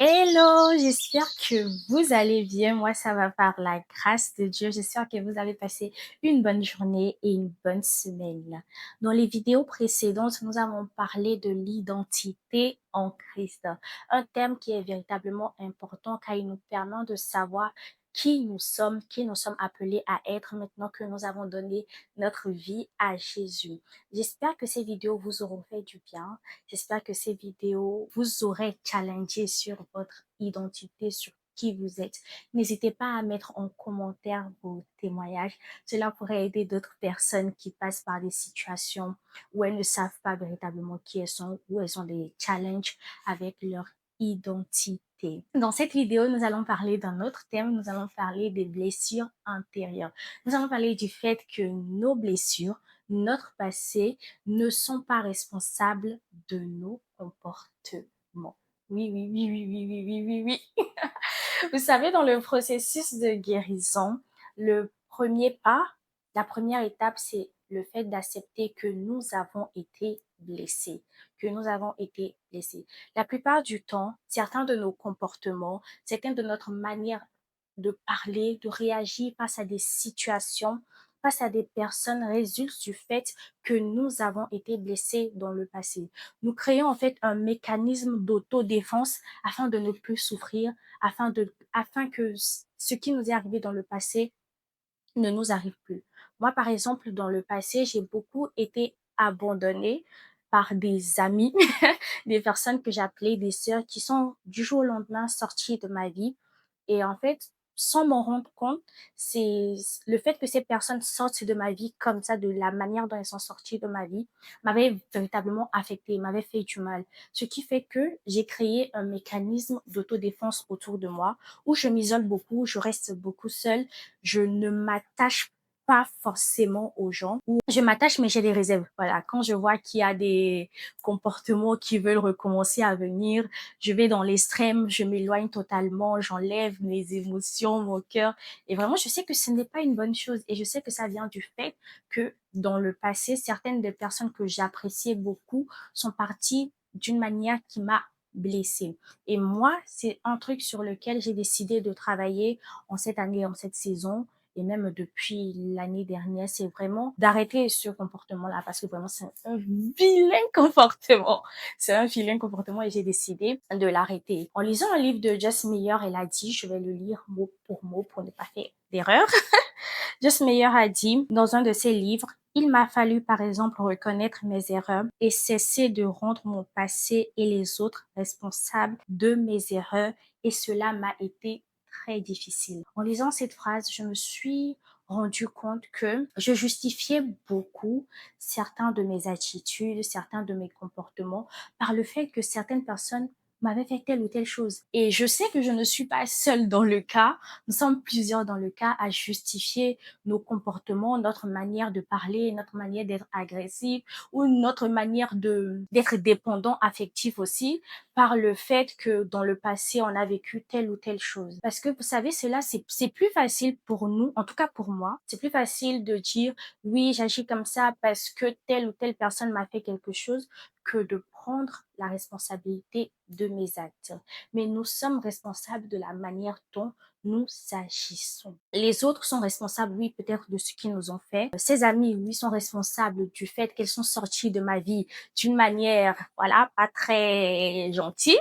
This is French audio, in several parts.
Hello, j'espère que vous allez bien. Moi, ça va par la grâce de Dieu. J'espère que vous avez passé une bonne journée et une bonne semaine. Dans les vidéos précédentes, nous avons parlé de l'identité en Christ, un thème qui est véritablement important car il nous permet de savoir qui nous sommes appelés à être maintenant que nous avons donné notre vie à Jésus. J'espère que ces vidéos vous auront fait du bien. J'espère que ces vidéos vous auraient challengé sur votre identité, sur qui vous êtes. N'hésitez pas à mettre en commentaire vos témoignages. Cela pourrait aider d'autres personnes qui passent par des situations où elles ne savent pas véritablement qui elles sont, où elles ont des challenges avec leur identité. Dans cette vidéo, nous allons parler d'un autre thème. Nous allons parler des blessures intérieures. Nous allons parler du fait que nos blessures, notre passé, ne sont pas responsables de nos comportements. Oui, oui, oui, oui, oui, oui, oui, oui, oui. Vous savez, dans le processus de guérison, le premier pas, la première étape, c'est le fait d'accepter que nous avons été blessés, que nous avons été blessés. La plupart du temps, certains de nos comportements, certaines de notre manière de parler, de réagir face à des situations, face à des personnes résultent du fait que nous avons été blessés dans le passé. Nous créons en fait un mécanisme d'autodéfense afin de ne plus souffrir, afin que ce qui nous est arrivé dans le passé ne nous arrive plus. Moi, par exemple, dans le passé, j'ai beaucoup été abandonnée par des amis, des personnes que j'appelais des sœurs qui sont du jour au lendemain sorties de ma vie. Et en fait, sans m'en rendre compte, c'est le fait que ces personnes sortent de ma vie comme ça, de la manière dont elles sont sorties de ma vie, m'avait véritablement affectée, m'avait fait du mal. Ce qui fait que j'ai créé un mécanisme d'autodéfense autour de moi où je m'isole beaucoup, je reste beaucoup seule, je ne m'attache pas forcément aux gens. Je m'attache, mais j'ai des réserves. Voilà, quand je vois qu'il y a des comportements qui veulent recommencer à venir, je vais dans l'extrême, je m'éloigne totalement, j'enlève mes émotions, mon cœur. Et vraiment, je sais que ce n'est pas une bonne chose. Et je sais que ça vient du fait que dans le passé, certaines des personnes que j'appréciais beaucoup sont parties d'une manière qui m'a blessée. Et moi, c'est un truc sur lequel j'ai décidé de travailler en cette année, en cette saison, et même depuis l'année dernière, c'est vraiment d'arrêter ce comportement-là parce que vraiment, c'est un vilain comportement. C'est un vilain comportement et j'ai décidé de l'arrêter. En lisant un livre de Jess Meyer, elle a dit, je vais le lire mot pour ne pas faire d'erreur. Jess Meyer a dit dans un de ses livres, il m'a fallu par exemple reconnaître mes erreurs et cesser de rendre mon passé et les autres responsables de mes erreurs et cela m'a été très difficile. En lisant cette phrase, je me suis rendu compte que je justifiais beaucoup certains de mes attitudes, certains de mes comportements par le fait que certaines personnes m'avaient fait telle ou telle chose. Et je sais que je ne suis pas seule dans le cas. Nous sommes plusieurs dans le cas à justifier nos comportements, notre manière de parler, notre manière d'être agressif ou notre manière d'être dépendant affectif aussi par le fait que dans le passé, on a vécu telle ou telle chose. Parce que vous savez, cela, c'est plus facile pour nous, en tout cas pour moi, c'est plus facile de dire oui, j'agis comme ça parce que telle ou telle personne m'a fait quelque chose que de prendre la responsabilité de mes actes. Mais nous sommes responsables de la manière dont nous agissons. Les autres sont responsables, oui, peut-être de ce qu'ils nous ont fait. Ces amis, oui, sont responsables du fait qu'elles sont sorties de ma vie d'une manière, voilà, pas très gentille,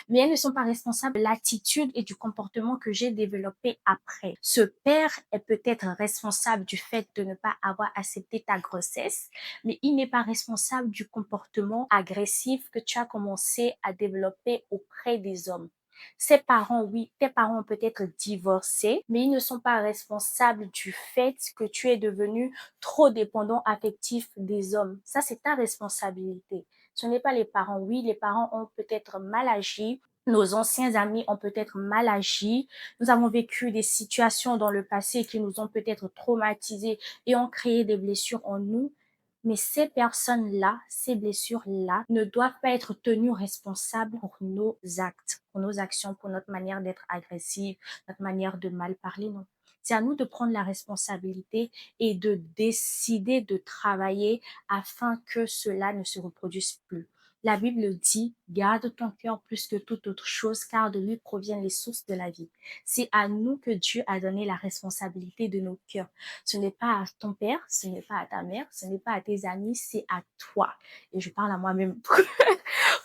mais elles ne sont pas responsables de l'attitude et du comportement que j'ai développé après. Ce père est peut-être responsable du fait de ne pas avoir accepté ta grossesse, mais il n'est pas responsable du comportement agressif que tu as commencé à développer auprès des hommes. Ses parents, oui, tes parents ont peut-être divorcé, mais ils ne sont pas responsables du fait que tu es devenu trop dépendant affectif des hommes. Ça, c'est ta responsabilité. Ce n'est pas les parents. Oui, les parents ont peut-être mal agi. Nos anciens amis ont peut-être mal agi. Nous avons vécu des situations dans le passé qui nous ont peut-être traumatisés et ont créé des blessures en nous. Mais ces personnes-là, ces blessures-là, ne doivent pas être tenues responsables pour nos actes, pour nos actions, pour notre manière d'être agressive, notre manière de mal parler, non. C'est à nous de prendre la responsabilité et de décider de travailler afin que cela ne se reproduise plus. La Bible dit Garde ton cœur plus que toute autre chose, car de lui proviennent les sources de la vie. C'est à nous que Dieu a donné la responsabilité de nos cœurs. Ce n'est pas à ton père, ce n'est pas à ta mère, ce n'est pas à tes amis, c'est à toi. Et je parle à moi-même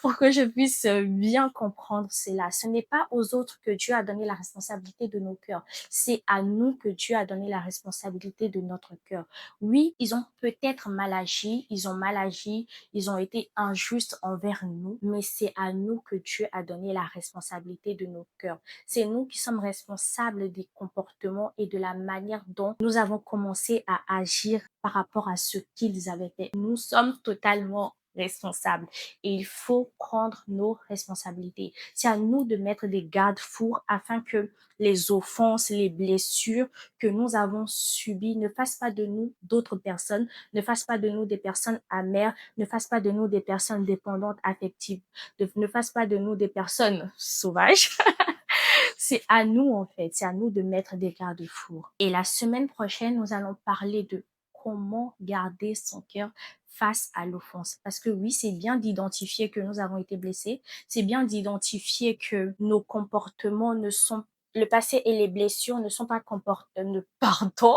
pour que je puisse bien comprendre cela. Ce n'est pas aux autres que Dieu a donné la responsabilité de nos cœurs. C'est à nous que Dieu a donné la responsabilité de notre cœur. Oui, ils ont peut-être mal agi, ils ont été injustes envers nous, mais c'est à nous que Dieu a donné la responsabilité de nos cœurs. C'est nous qui sommes responsables des comportements et de la manière dont nous avons commencé à agir par rapport à ce qu'ils avaient fait. Nous sommes totalement responsables et il faut prendre nos responsabilités. C'est à nous de mettre des garde-fous afin que les offenses, les blessures que nous avons subies ne fassent pas de nous d'autres personnes, ne fassent pas de nous des personnes amères, ne fassent pas de nous des personnes dépendantes affectives, ne fassent pas de nous des personnes sauvages. C'est à nous, en fait, c'est à nous de mettre des garde-fous. Et la semaine prochaine, nous allons parler de comment garder son cœur face à l'offense. Parce que oui, c'est bien d'identifier que nous avons été blessés, c'est bien d'identifier que nos comportements ne sont, le passé et les blessures ne sont pas pardon,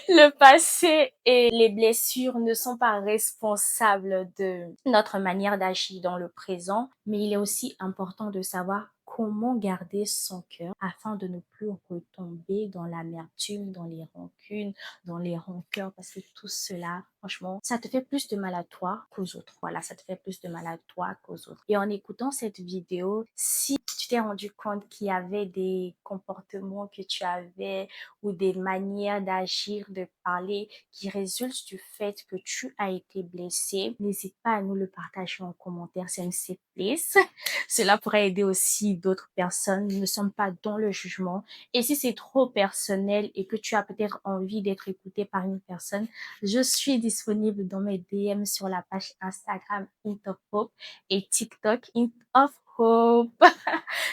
le passé et les blessures ne sont pas responsables de notre manière d'agir dans le présent, mais il est aussi important de savoir comment garder son cœur afin de ne plus retomber dans l'amertume, dans les rancunes, dans les rancœurs, parce que tout cela, franchement, ça te fait plus de mal à toi qu'aux autres. Voilà, ça te fait plus de mal à toi qu'aux autres. Et en écoutant cette vidéo, si tu t'es rendu compte qu'il y avait des comportements que tu avais ou des manières d'agir, de parler qui résultent du fait que tu as été blessé, n'hésite pas à nous le partager en commentaire, c'est une safe place. Cela pourrait aider aussi d'autres personnes. Nous ne sommes pas dans le jugement. Et si c'est trop personnel et que tu as peut-être envie d'être écouté par une personne, je suis disponible dans mes DM sur la page Instagram Hint of Hope et TikTok Hint of Hope.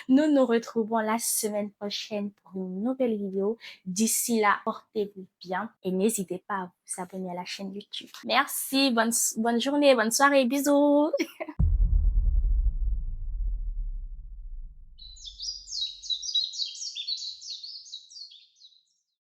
Nous nous retrouvons la semaine prochaine pour une nouvelle vidéo. D'ici là, portez-vous bien et n'hésitez pas à vous abonner à la chaîne YouTube. Merci, bonne journée, bonne soirée, bisous.